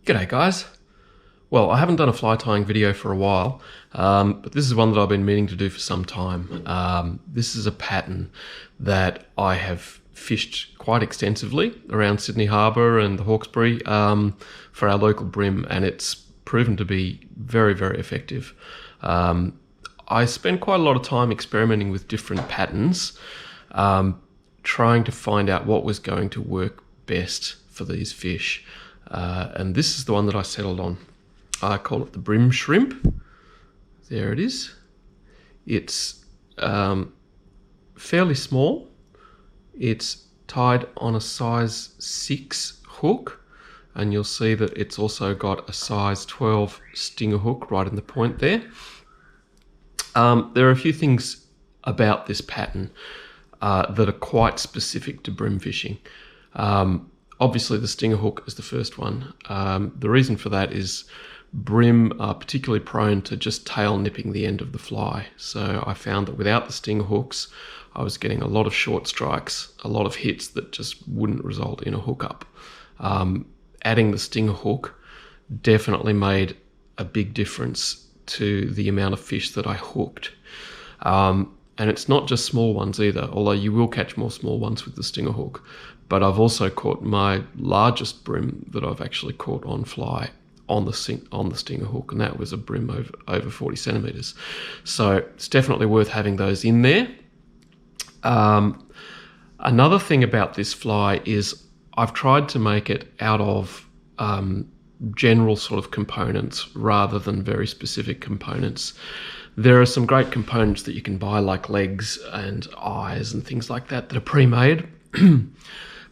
G'day guys. Well, I haven't done a fly tying video for a while, but this is one that I've been meaning to do for some time. This is a pattern that I have fished quite extensively around Sydney Harbour and the Hawkesbury for our local bream, and it's proven to be very, very effective. I spent quite a lot of time experimenting with different patterns, trying to find out what was going to work best for these fish. And this is the one that I settled on. I call it the Bream shrimp. There it is. It's fairly small. It's tied on a size 6 hook, and you'll see that it's also got a size 12 stinger hook right in the point there. There are a few things about this pattern that are quite specific to bream fishing. Obviously the stinger hook is the first one. The reason for that is bream are particularly prone to just tail nipping the end of the fly. So I found that without the stinger hooks, I was getting a lot of short strikes, a lot of hits that just wouldn't result in a hookup. Adding the stinger hook definitely made a big difference to the amount of fish that I hooked. And it's not just small ones either, although you will catch more small ones with the stinger hook. But I've also caught my largest bream that I've actually caught on fly on the stinger hook, and that was a bream over 40 centimeters. So it's definitely worth having those in there. Another thing about this fly is I've tried to make it out of general sort of components rather than very specific components. There are some great components that you can buy, like legs and eyes and things like that, that are pre-made.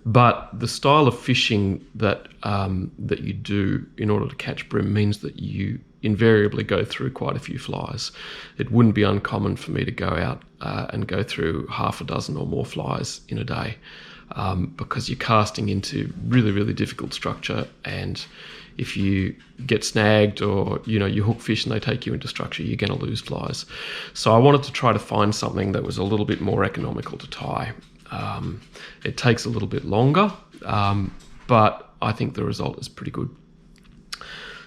But the style of fishing that that you do in order to catch bream means that you invariably go through quite a few flies. It wouldn't be uncommon for me to go out and go through half a dozen or more flies in a day, because you're casting into really, really difficult structure, and if you get snagged or you hook fish and they take you into structure, you're going to lose flies. So I wanted to try to find something that was a little bit more economical to tie. It takes a little bit longer, but I think the result is pretty good.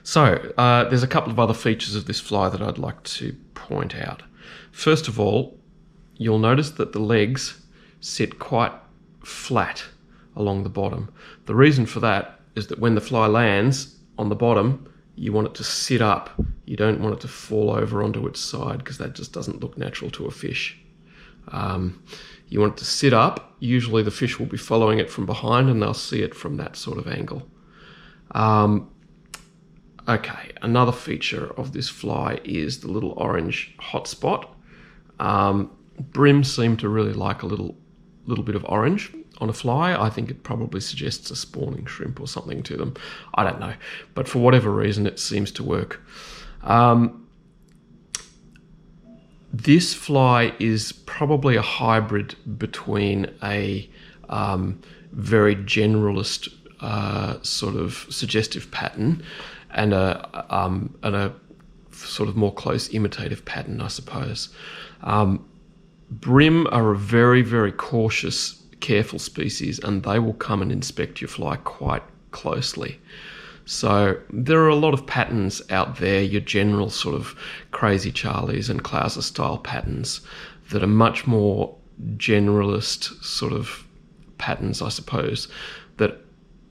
So there's a couple of other features of this fly that I'd like to point out. First of all, you'll notice that the legs sit quite flat along the bottom. The reason for that is that when the fly lands on the bottom, you want it to sit up. You don't want it to fall over onto its side, because that just doesn't look natural to a fish. You want it to sit up. Usually the fish will be following it from behind and they'll see it from that sort of angle. Okay, another feature of this fly is the little orange hot spot. Bream seem to really like a little bit of orange on a fly. I think it probably suggests a spawning shrimp or something to them. I don't know, but for whatever reason it seems to work. This fly is probably a hybrid between a very generalist sort of suggestive pattern and a sort of more close imitative pattern, I suppose. Bream are a very, very cautious, careful species, and they will come and inspect your fly quite closely. So there are a lot of patterns out there, your general sort of Crazy Charlies and Clouser style patterns that are much more generalist sort of patterns, I suppose, that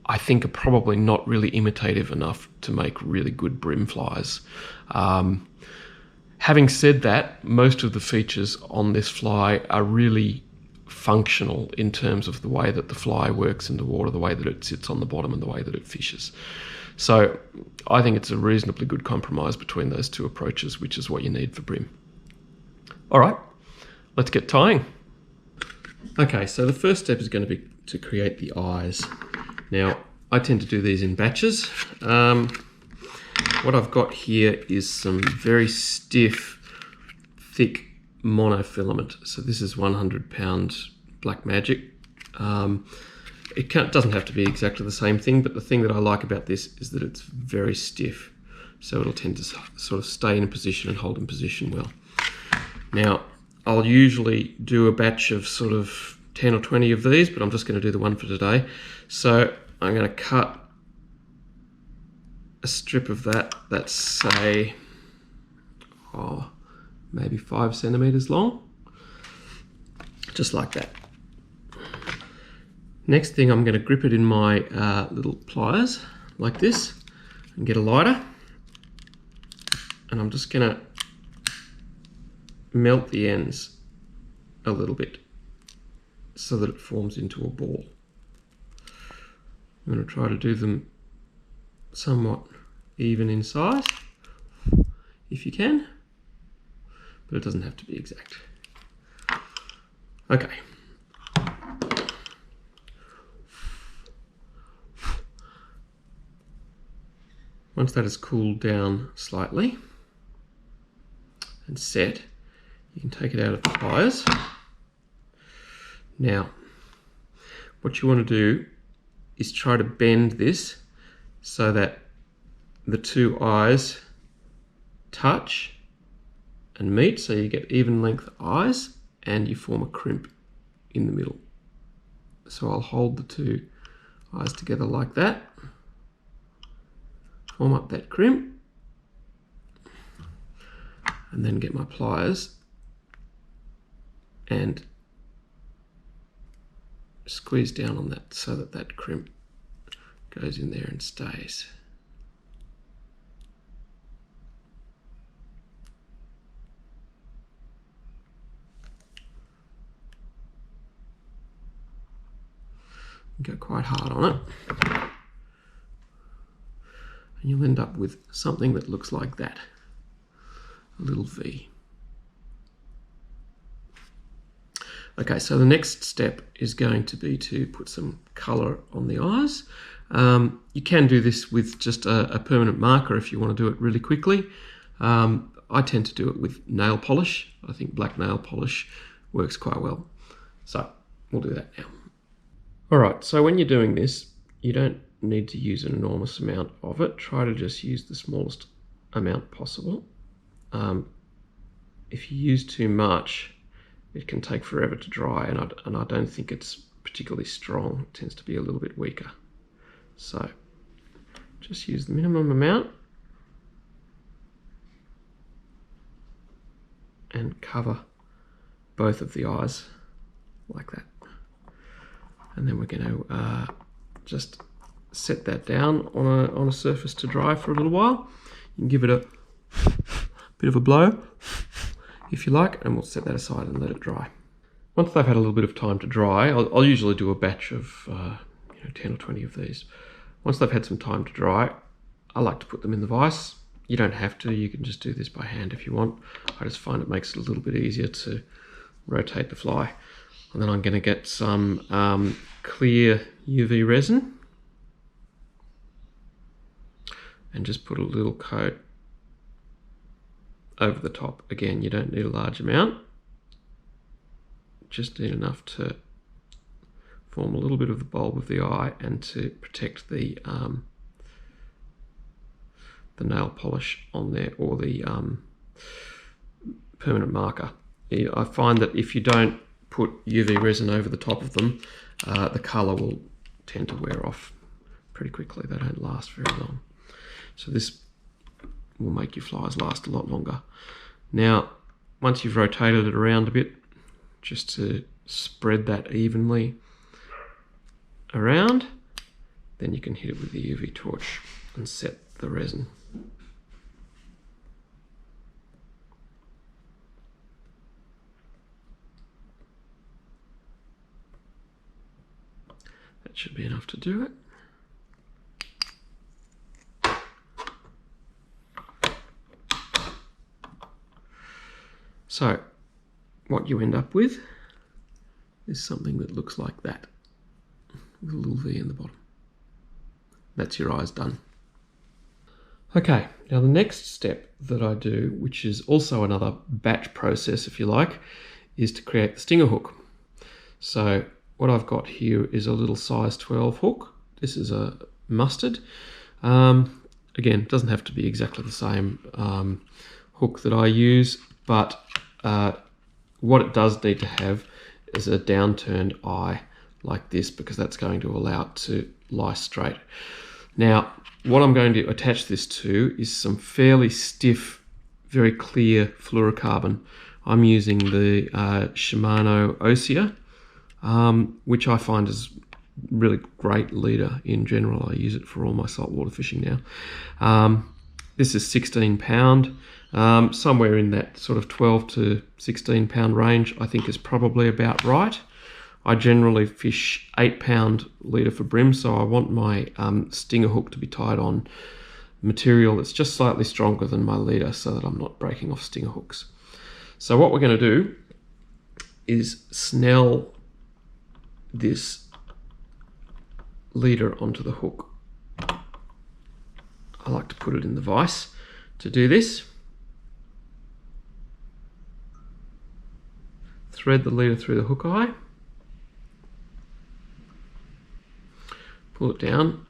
I think are probably not really imitative enough to make really good bream flies. Having said that, most of the features on this fly are really functional in terms of the way that the fly works in the water, the way that it sits on the bottom and the way that it fishes. So I think it's a reasonably good compromise between those two approaches, which is what you need for bream. All right, let's get tying. Okay, so the first step is going to be to create the eyes. Now, I tend to do these in batches. What I've got here is some very stiff, thick monofilament. So this is 100-pound Black Magic. It doesn't have to be exactly the same thing, but the thing that I like about this is that it's very stiff. So it'll tend to sort of stay in position and hold in position well. Now, I'll usually do a batch of sort of 10 or 20 of these, but I'm just going to do the one for today. So I'm going to cut a strip of that that's, say, maybe 5 centimeters long, just like that. Next thing, I'm going to grip it in my little pliers like this and get a lighter, and I'm just going to melt the ends a little bit so that it forms into a ball. I'm going to try to do them somewhat even in size if you can, but it doesn't have to be exact. Okay. Once that has cooled down slightly and set, you can take it out of the pliers. Now, what you want to do is try to bend this so that the two eyes touch and meet, so you get even length eyes and you form a crimp in the middle. So I'll hold the two eyes together like that, form up that crimp, and then get my pliers and squeeze down on that so that that crimp goes in there and stays. Go quite hard on it, and you'll end up with something that looks like that, a little V. Okay, so the next step is going to be to put some colour on the eyes. You can do this with just a permanent marker if you want to do it really quickly. I tend to do it with nail polish. I think black nail polish works quite well. So we'll do that now. All right, so when you're doing this, you don't need to use an enormous amount of it. Try to just use the smallest amount possible. If you use too much, it can take forever to dry, and I don't think it's particularly strong. It tends to be a little bit weaker. So just use the minimum amount and cover both of the eyes like that. And then we're going to just set that down on a surface to dry for a little while. You can give it a bit of a blow if you like, and we'll set that aside and let it dry. Once they've had a little bit of time to dry, I'll usually do a batch of 10 or 20 of these. Once they've had some time to dry, I like to put them in the vise. You don't have to, you can just do this by hand if you want. I just find it makes it a little bit easier to rotate the fly. And then I'm going to get some clear UV resin and just put a little coat over the top. Again, you don't need a large amount, just need enough to form a little bit of the bulb of the eye and to protect the nail polish on there, or the permanent marker. I find that if you don't put UV resin over the top of them, the colour will tend to wear off pretty quickly. They don't last very long. So this will make your flies last a lot longer. Now, once you've rotated it around a bit, just to spread that evenly around, then you can hit it with the UV torch and set the resin. That should be enough to do it. So what you end up with is something that looks like that, with a little V in the bottom. That's your eyes done. Okay, now the next step that I do, which is also another batch process if you like, is to create the stinger hook. So what I've got here is a little size 12 hook. This is a mustard. Again, it doesn't have to be exactly the same hook that I use, but what it does need to have is a downturned eye like this, because that's going to allow it to lie straight. Now, what I'm going to attach this to is some fairly stiff, very clear fluorocarbon. I'm using the Shimano Osea, which I find is really great leader in general. I use it for all my saltwater fishing now. This is 16 pound, somewhere in that sort of 12 to 16 pound range I think is probably about right. I generally fish 8 pound leader for bream, so I want my stinger hook to be tied on material that's just slightly stronger than my leader so that I'm not breaking off stinger hooks. So what we're going to do is snell this leader onto the hook. I like to put it in the vise to do this. Thread the leader through the hook eye. Pull it down.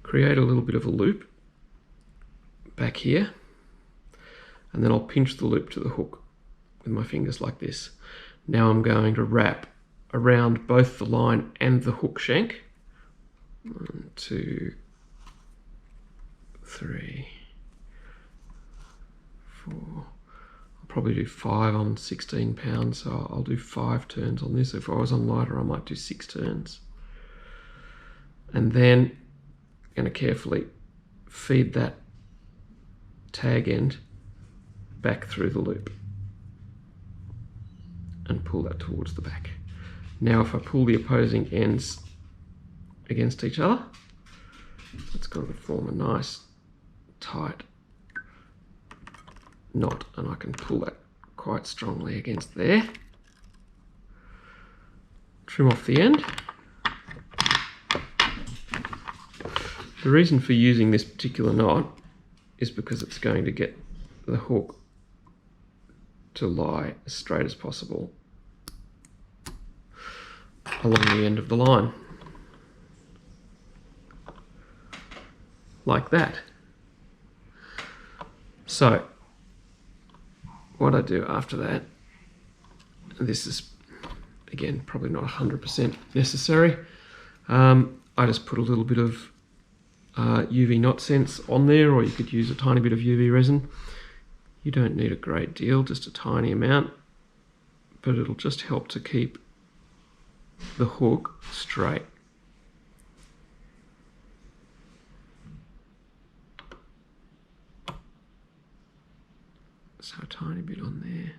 Create a little bit of a loop back here, and then I'll pinch the loop to the hook with my fingers like this. Now I'm going to wrap around both the line and the hook shank. 1, 2, 3, 4. I'll probably do 5 on 16 pounds, so I'll do 5 turns on this. If I was on lighter, I might do 6 turns. And then I'm going to carefully feed that tag end back through the loop and pull that towards the back. Now if I pull the opposing ends against each other, it's going to form a nice tight knot, and I can pull that quite strongly against there. Trim off the end. The reason for using this particular knot is because it's going to get the hook to lie as straight as possible along the end of the line, like that. So what I do after that, this is again probably not 100% necessary, I just put a little bit of UV knot sense on there, or you could use a tiny bit of UV resin. You don't need a great deal, just a tiny amount, but it'll just help to keep the hook straight. So a tiny bit on there.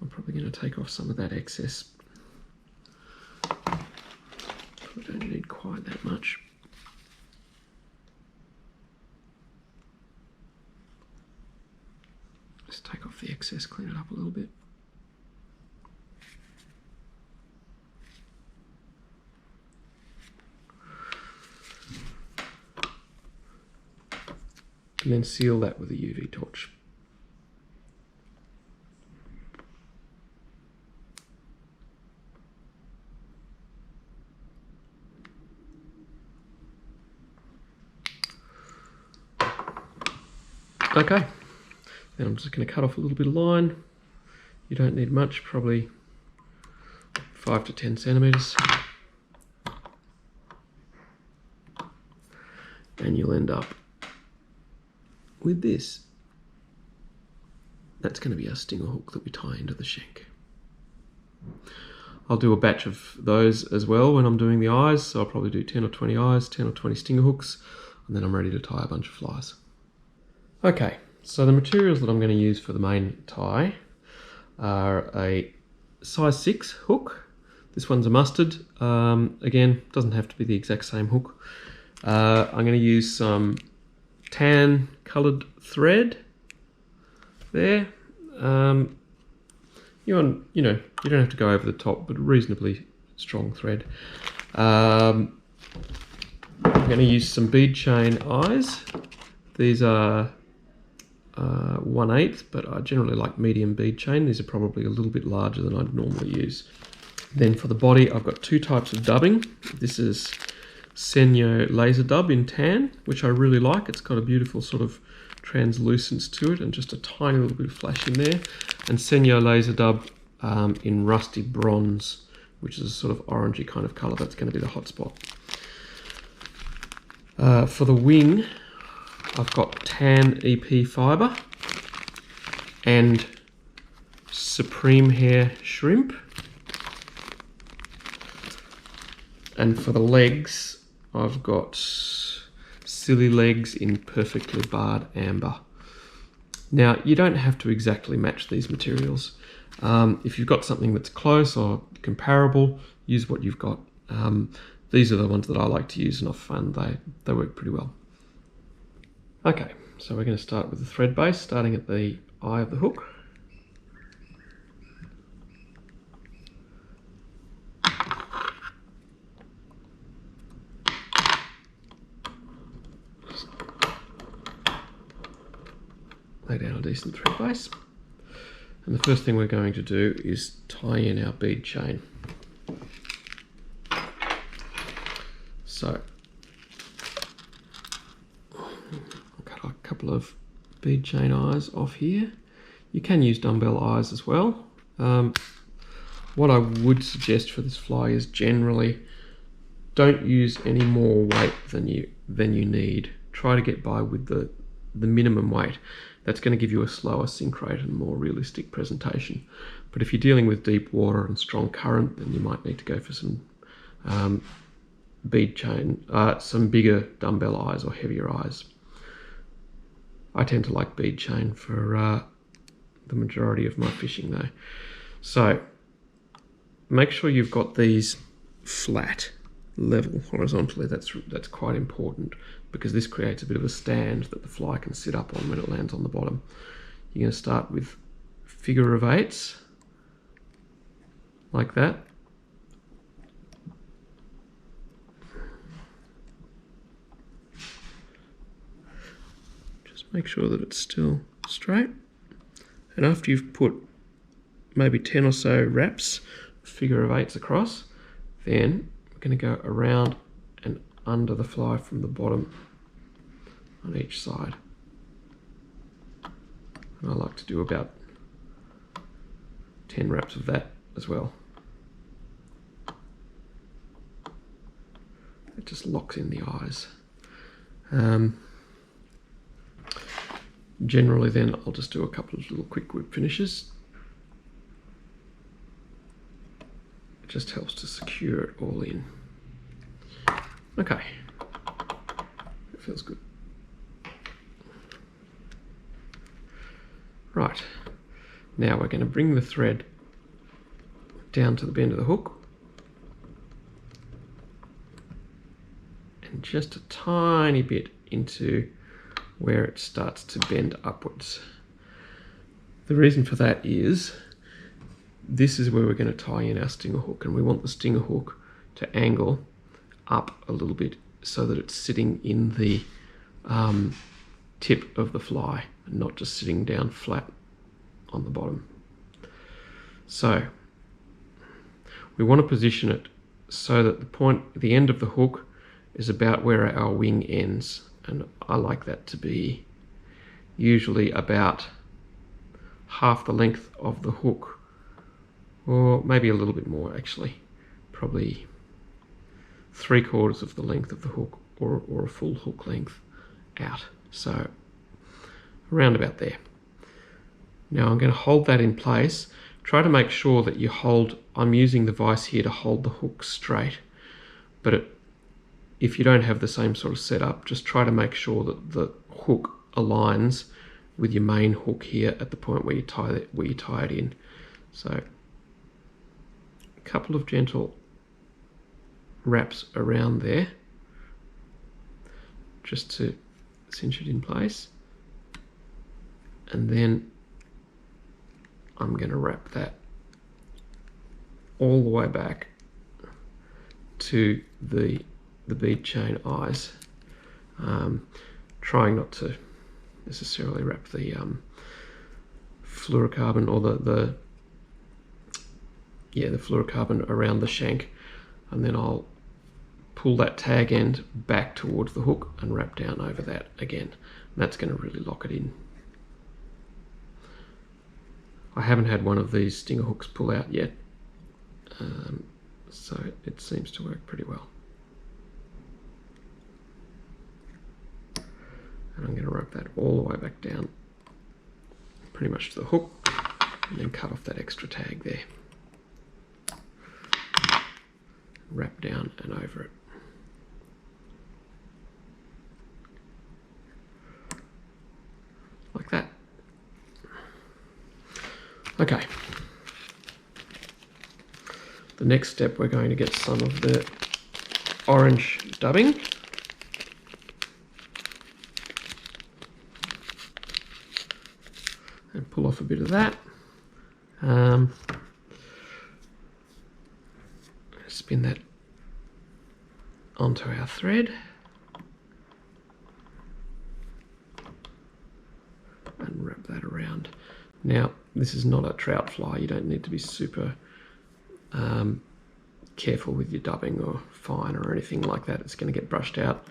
I'm probably going to take off some of that excess. I don't need quite that much. Just take off the excess, clean it up a little bit. And then seal that with a UV torch. Okay, then I'm just going to cut off a little bit of line. You don't need much, probably 5 to 10 centimeters. And you'll end up with this. That's going to be our stinger hook that we tie into the shank. I'll do a batch of those as well when I'm doing the eyes, so I'll probably do 10 or 20 eyes, 10 or 20 stinger hooks, and then I'm ready to tie a bunch of flies. Okay, so the materials that I'm going to use for the main tie are a size 6 hook. This one's a mustard. Again, doesn't have to be the exact same hook. I'm going to use some tan coloured thread there. You don't have to go over the top, but reasonably strong thread. I'm going to use some bead chain eyes. These are 1/8, but I generally like medium bead chain. These are probably a little bit larger than I'd normally use. Then for the body, I've got 2 types of dubbing. This is Senyo laser dub in tan, which I really like. It's got a beautiful sort of translucence to it and just a tiny little bit of flash in there. And Senyo laser dub in rusty bronze, which is a sort of orangey kind of colour. That's going to be the hot spot. For the wing, I've got tan EP fibre and supreme hair shrimp. And for the legs, I've got silly legs in perfectly barred amber. Now, you don't have to exactly match these materials. If you've got something that's close or comparable, use what you've got. These are the ones that I like to use, and I find they work pretty well. Okay, so we're going to start with the thread base, starting at the eye of the hook. Lay down a decent thread base. And the first thing we're going to do is tie in our bead chain. So, I'll cut a couple of bead chain eyes off here. You can use dumbbell eyes as well. What I would suggest for this fly is generally don't use any more weight than you need. Try to get by with the minimum weight. That's going to give you a slower sink rate and more realistic presentation. But if you're dealing with deep water and strong current, then you might need to go for some bead chain, some bigger dumbbell eyes or heavier eyes. I tend to like bead chain for the majority of my fishing though. So make sure you've got these flat, level, horizontally. That's quite important, because this creates a bit of a stand that the fly can sit up on when it lands on the bottom. You're going to start with figure of eights, like that. Just make sure that it's still straight. And after you've put maybe 10 or so wraps, figure of eights across, then we're going to go around and under the fly from the bottom on each side. And I like to do about 10 wraps of that as well. It just locks in the eyes. Generally then I'll just do a couple of little quick whip finishes. It just helps to secure it all in. Okay, it feels good. Right, now we're going to bring the thread down to the bend of the hook and just a tiny bit into where it starts to bend upwards. The reason for that is this is where we're going to tie in our stinger hook, and we want the stinger hook to angle up a little bit so that it's sitting in the tip of the fly and not just sitting down flat on the bottom. So we want to position it so that the end of the hook is about where our wing ends, and I like that to be usually about half the length of the hook, or maybe a little bit more actually, probably 3/4 of the length of the hook, or a full hook length out. So around about there. Now I'm going to hold that in place. Try to make sure that you hold, I'm using the vise here to hold the hook straight, but if you don't have the same sort of setup, just try to make sure that the hook aligns with your main hook here at the point where you tie it in. So a couple of gentle wraps around there just to cinch it in place, and then I'm going to wrap that all the way back to the bead chain eyes, trying not to necessarily wrap the fluorocarbon or the fluorocarbon around the shank, and then I'll pull that tag end back towards the hook and wrap down over that again. And that's going to really lock it in. I haven't had one of these stinger hooks pull out yet, so it seems to work pretty well. And I'm going to rope that all the way back down, pretty much to the hook, and then cut off that extra tag there. Wrap down and over it. Like that. Okay. The next step, we're going to get some of the orange dubbing. And pull off a bit of that. Spin that onto our thread. And wrap that around. Now, this is not a trout fly. You don't need to be super careful with your dubbing or fine or anything like that. It's going to get brushed out.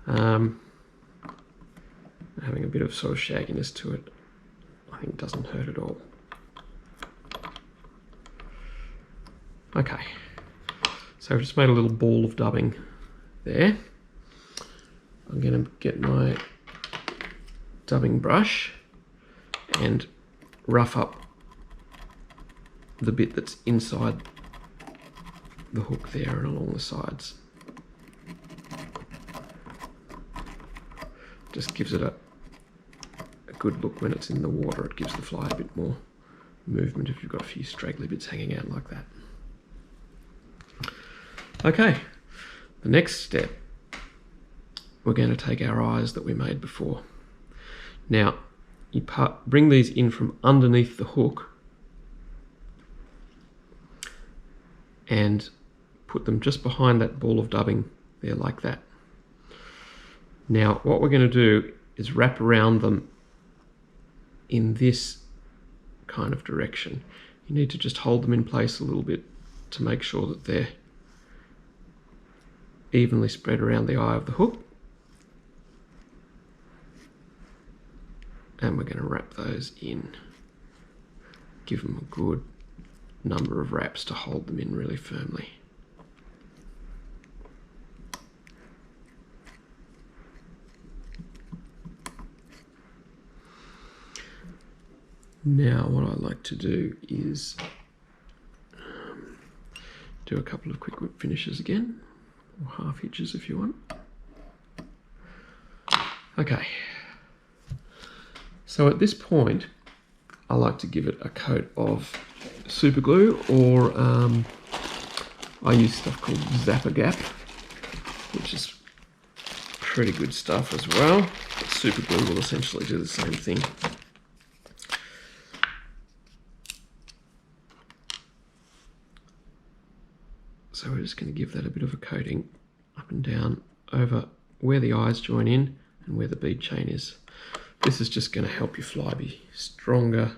Having a bit of sort of shagginess to it, I think doesn't hurt at all. Okay, so I've just made a little ball of dubbing there. I'm going to get my dubbing brush and rough up the bit that's inside the hook there and along the sides. Just gives it a good look when it's in the water. It gives the fly a bit more movement if you've got a few straggly bits hanging out like that. Okay, the next step, we're going to take our eyes that we made before. Now, you bring these in from underneath the hook and put them just behind that ball of dubbing there like that. Now, what we're going to do is wrap around them in this kind of direction. You need to just hold them in place a little bit to make sure that they're evenly spread around the eye of the hook. And we're going to wrap those in. Give them a good number of wraps to hold them in really firmly. Now what I like to do is do a couple of quick whip finishes again, or half hitches if you want. Okay, so at this point I like to give it a coat of super glue, or I use stuff called Zapper Gap, which is pretty good stuff as well. But super glue will essentially do the same thing. So we're just going to give that a bit of a coating up and down over where the eyes join in and where the bead chain is. This is just going to help your fly be stronger,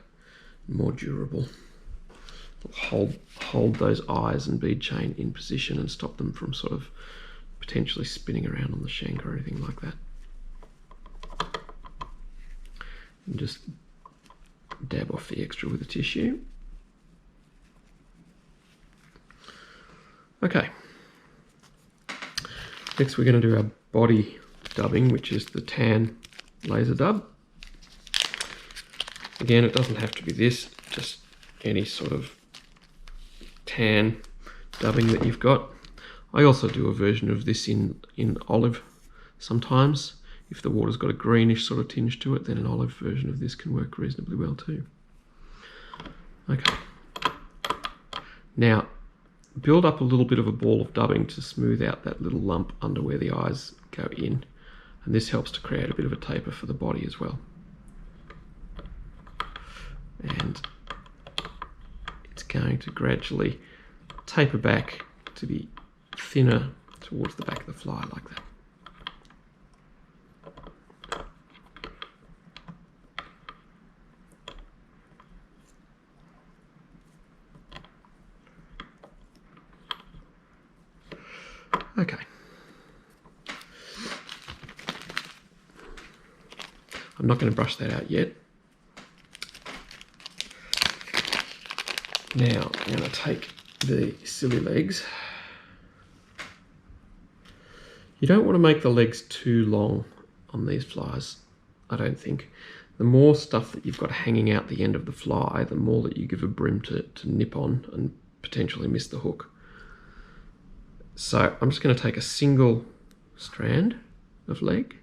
more durable. Hold those eyes and bead chain in position and stop them from sort of potentially spinning around on the shank or anything like that. And just dab off the extra with a tissue. Okay, next we're going to do our body dubbing, which is the tan laser dub. Again, it doesn't have to be this, just any sort of tan dubbing that you've got. I also do a version of this in olive sometimes. If the water's got a greenish sort of tinge to it, then an olive version of this can work reasonably well too. Okay, now build up a little bit of a ball of dubbing to smooth out that little lump under where the eyes go in, and this helps to create a bit of a taper for the body as well. And it's going to gradually taper back to be thinner towards the back of the fly like that. Okay. I'm not going to brush that out yet. Now I'm going to take the silly legs. You don't want to make the legs too long on these flies, I don't think. The more stuff that you've got hanging out the end of the fly, the more that you give a brim to nip on and potentially miss the hook. So I'm just going to take a single strand of leg,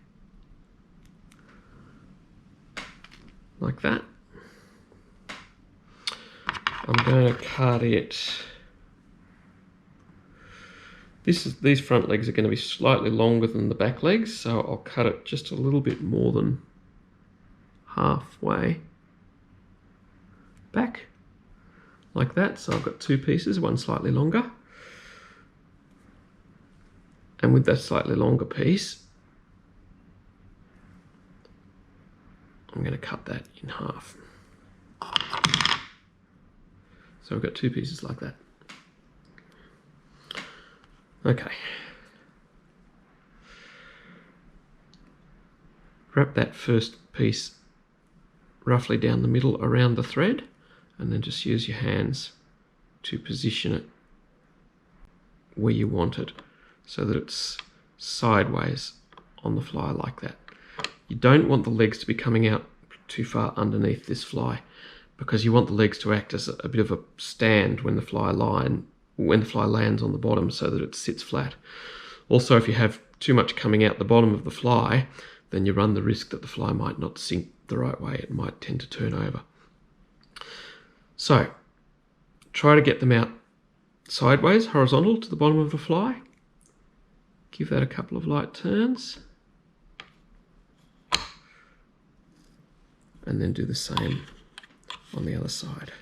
like that. I'm going to cut it. These front legs are going to be slightly longer than the back legs, so I'll cut it just a little bit more than halfway back, like that. So I've got two pieces, one slightly longer. And with that slightly longer piece, I'm going to cut that in half. So I've got two pieces like that. Okay. Wrap that first piece roughly down the middle around the thread, and then just use your hands to position it where you want it so that it's sideways on the fly like that. You don't want the legs to be coming out too far underneath this fly, because you want the legs to act as a bit of a stand when the fly lands on the bottom, so that it sits flat. Also, if you have too much coming out the bottom of the fly, then you run the risk that the fly might not sink the right way. It might tend to turn over. So try to get them out sideways, horizontal to the bottom of the fly. Give that a couple of light turns, and then do the same on the other side.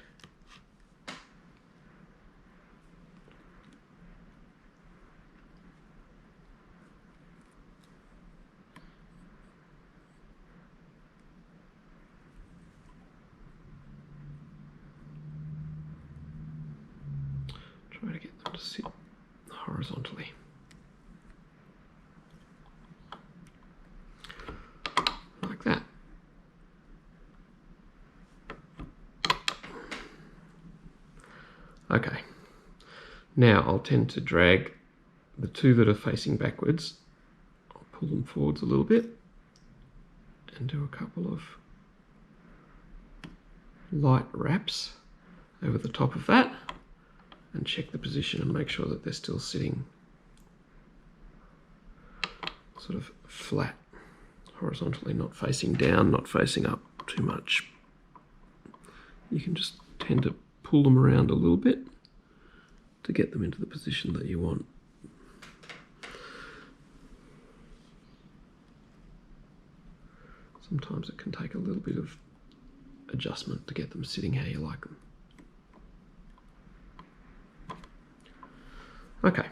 Try to get them to sit horizontally. Like that. Okay. Now I'll tend to drag the two that are facing backwards. I'll pull them forwards a little bit and do a couple of light wraps over the top of that, and check the position and make sure that they're still sitting sort of flat horizontally, not facing down, not facing up too much. You can just tend to pull them around a little bit to get them into the position that you want. Sometimes it can take a little bit of adjustment to get them sitting how you like them. Okay.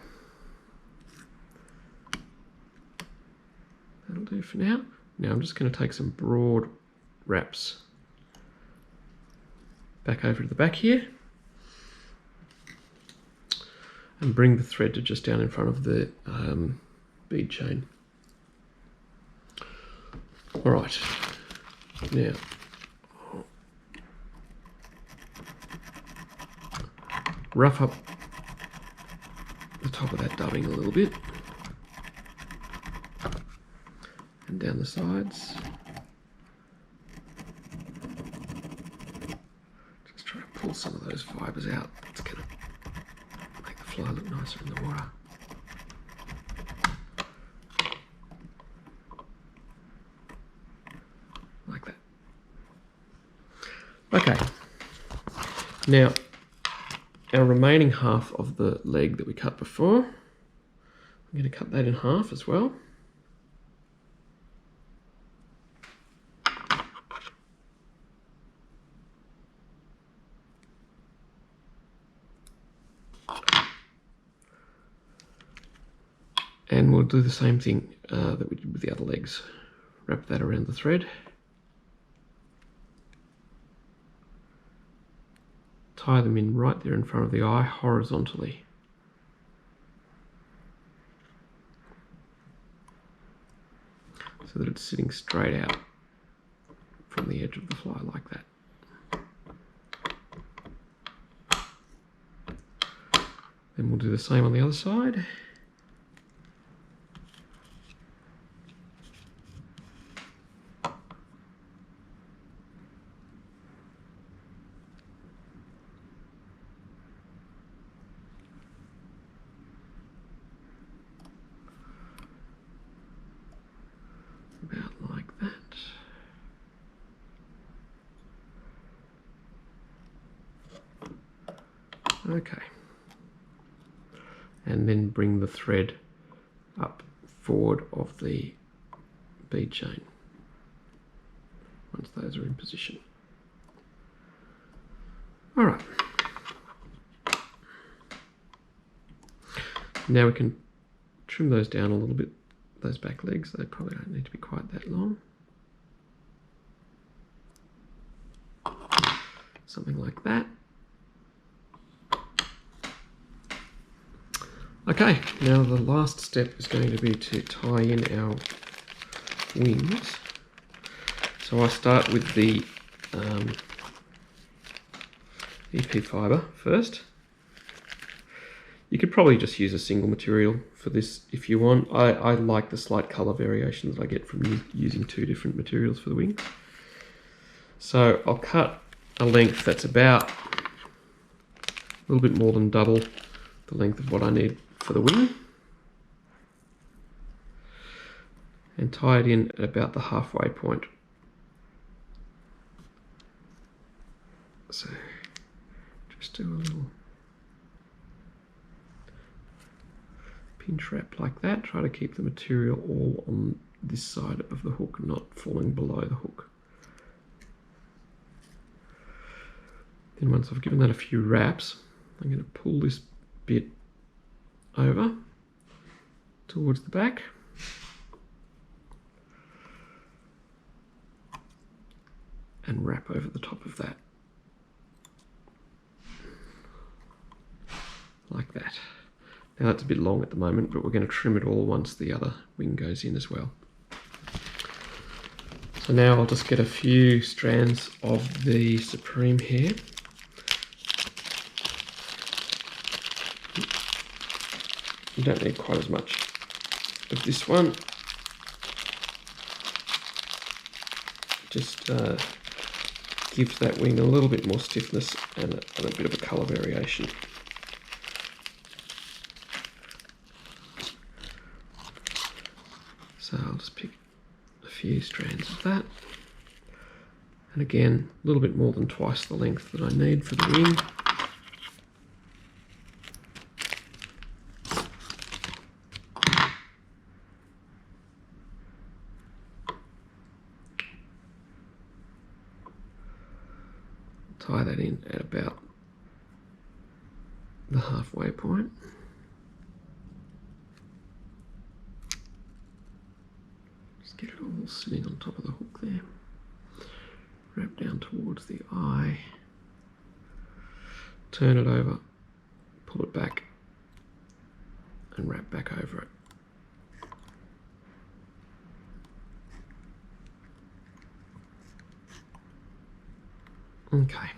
That'll do for now. Now I'm just going to take some broad wraps back over to the back here and bring the thread to just down in front of the bead chain. All right, now rough up the top of that dubbing a little bit and down the sides. Just try to pull some of those fibres out. It's going to make the fly look nicer in the water. Like that. Okay. Now, our remaining half of the leg that we cut before, I'm going to cut that in half as well. And we'll do the same thing that we did with the other legs. Wrap that around the thread. Tie them in right there in front of the eye horizontally. So that it's sitting straight out from the edge of the fly like that. Then we'll do the same on the other side. About like that. Okay. And then bring the thread up forward of the bead chain once those are in position. All right. Now we can trim those down a little bit, those back legs. They probably don't need to be quite that long. Something like that. Okay, now the last step is going to be to tie in our wings. So I start with the EP fibre first. You could probably just use a single material for this if you want. I like the slight colour variations I get from using two different materials for the wings. So I'll cut a length that's about a little bit more than double the length of what I need for the wing, and tie it in at about the halfway point. So just do a little pinch wrap like that. Try to keep the material all on this side of the hook, not falling below the hook. Then once I've given that a few wraps, I'm going to pull this bit over towards the back. And wrap over the top of that. Like that. Now that's a bit long at the moment, but we're going to trim it all once the other wing goes in as well. So now I'll just get a few strands of the Supreme hair. You don't need quite as much of this one. Just gives that wing a little bit more stiffness and a bit of a colour variation. So I'll just pick a few strands of that. And again, a little bit more than twice the length that I need for the wing. Tie that in at about the halfway point. Just get it all sitting on top of the hook there. Wrap down towards the eye. Turn it over, pull it back, and wrap back over it. Okay,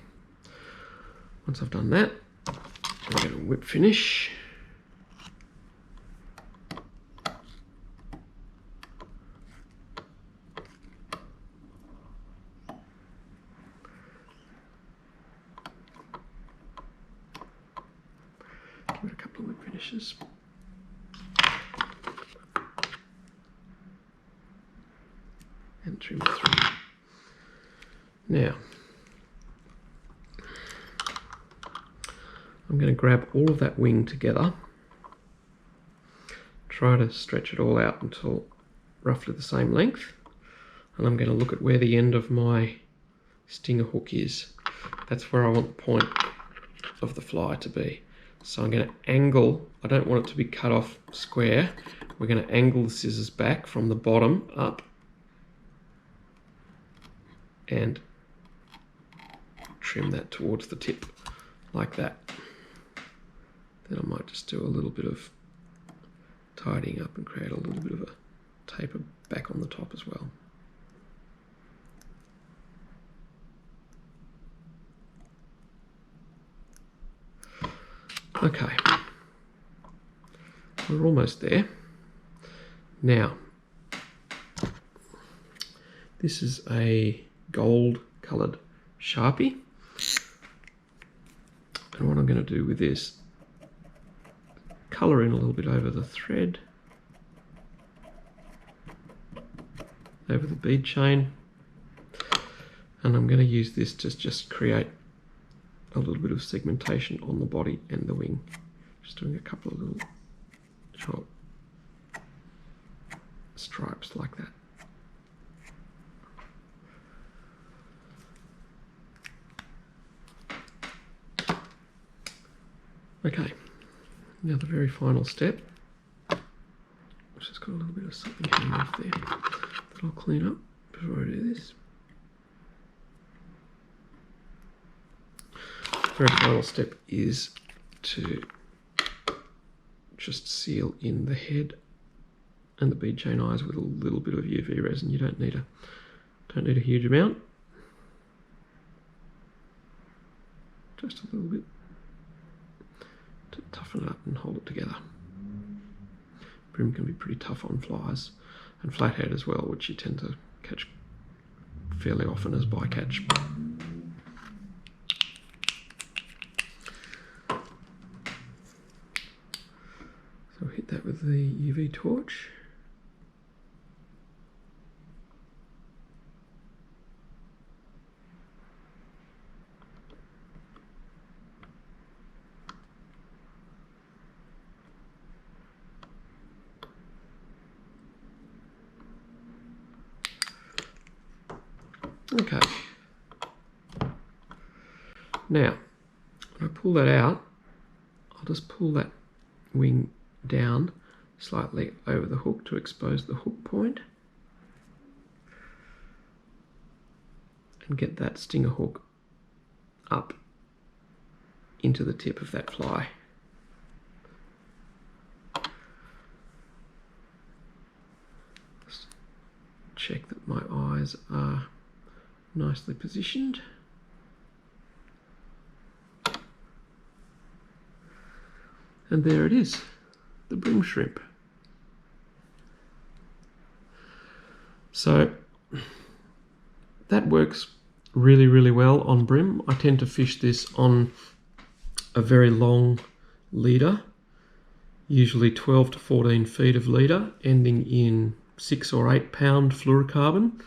once I've done that, I'm going to whip finish. Give it a couple of whip finishes. And trim it through. Now, I'm going to grab all of that wing together, try to stretch it all out until roughly the same length, and I'm going to look at where the end of my stinger hook is. That's where I want the point of the fly to be. So I'm going to angle, I don't want it to be cut off square, we're going to angle the scissors back from the bottom up and trim that towards the tip like that. Then I might just do a little bit of tidying up and create a little bit of a taper back on the top as well. Okay, we're almost there. Now, this is a gold coloured Sharpie. And what I'm going to do with this, colour in a little bit over the thread, over the bead chain, and I'm going to use this to just create a little bit of segmentation on the body and the wing. Just doing a couple of little short stripes like that. Okay, now the very final step. I've just got a little bit of something hanging off there that I'll clean up before I do this. The very final step is to just seal in the head and the bead chain eyes with a little bit of UV resin. You don't need a huge amount, just a little bit to toughen it up and hold it together. Bream can be pretty tough on flies, and flathead as well, which you tend to catch fairly often as bycatch. So hit that with the UV torch. Okay. Now, when I pull that out, I'll just pull that wing down slightly over the hook to expose the hook point and get that stinger hook up into the tip of that fly. Just check that my eyes are nicely positioned. And there it is, the bream shrimp. So that works really, really well on bream. I tend to fish this on a very long leader, usually 12 to 14 feet of leader, ending in 6 or 8 pound fluorocarbon.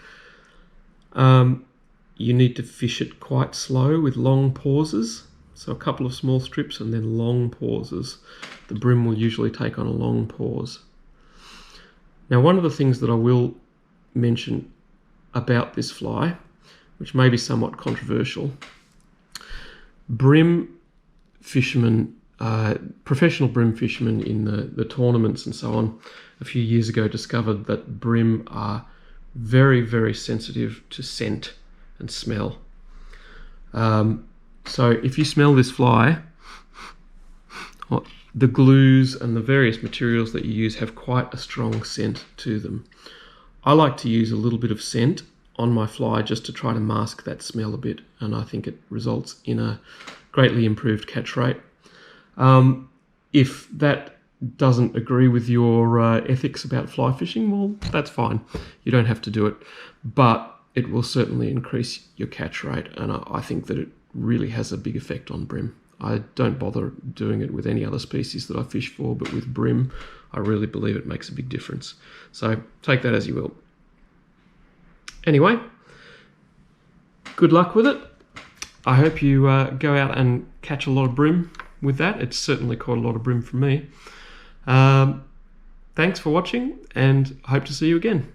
You need to fish it quite slow with long pauses. So a couple of small strips and then long pauses. The bream will usually take on a long pause. Now, one of the things that I will mention about this fly, which may be somewhat controversial, bream fishermen, professional bream fishermen in the tournaments and so on, a few years ago discovered that bream are very, very sensitive to scent and smell. So if you smell this fly, the glues and the various materials that you use have quite a strong scent to them. I like to use a little bit of scent on my fly just to try to mask that smell a bit, and I think it results in a greatly improved catch rate. If that doesn't agree with your ethics about fly fishing, well, that's fine. You don't have to do it, but it will certainly increase your catch rate, and I think that it really has a big effect on bream. I don't bother doing it with any other species that I fish for, but with bream, I really believe it makes a big difference. So take that as you will. Anyway, good luck with it. I hope you go out and catch a lot of bream with that. It's certainly caught a lot of bream for me. Thanks for watching, and hope to see you again.